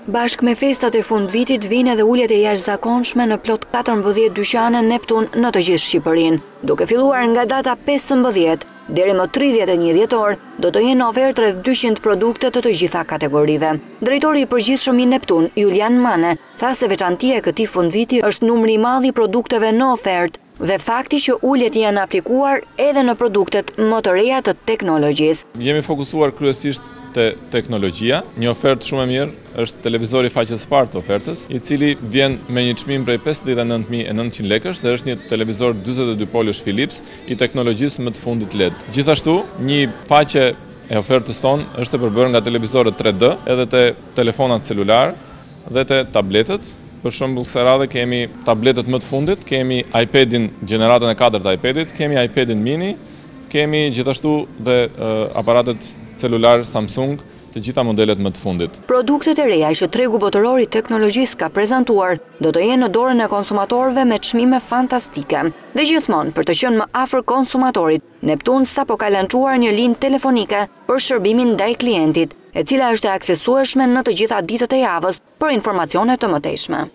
Bashkë me festat e fundvitit vinë edhe uljet e jashtëzakonshme në plot 14 dyqane Neptun në të gjithë Shqipërinë. Duke filluar nga data 15 deri më 31 dhjetor, do të jenë ofertë rreth 200 produkte të gjitha kategorive. Drejtori i përgjithshëm i Neptun, Julian Mane, tha se veçantia e këtij fundviti është numri i madh i produkteve në ofertë dhe fakti që uljet janë aplikuar edhe në produktet më të reja të teknologjisë. Jemi fokusuar kryesisht te teknologjia. Një ofertë shumë e mirë është televizori faqes së parë të ofertës, i cili vjen me një çmim prej 59.900 lekësh dhe është një televizor 42 polësh Philips i teknologjisë më të fundit LED. Gjithashtu, një faqe e ofertës tonë është e përbërë nga televizorët 3D, edhe te telefonat celular dhe te tabletët. Për shembull, kësaj radhe kemi tabletët më të fundit, kemi iPadin gjeneratën e 4 të iPadit, kemi iPadin mini, kemi gjithashtu dhe aparatet celular Samsung, të gjitha modelet më të fundit. Produktet e reja që tregu botëror i teknologjisë ka prezantuar do të jenë në dorën e konsumatorëve me çmime fantastike. Dhe gjithmonë për të qenë më afër konsumatorit, Neptun sapo ka lançuar një linjë telefonike për shërbimin ndaj klientit, e cila është e aksesueshme në të gjitha ditët e javës për informacione të mëtejshme.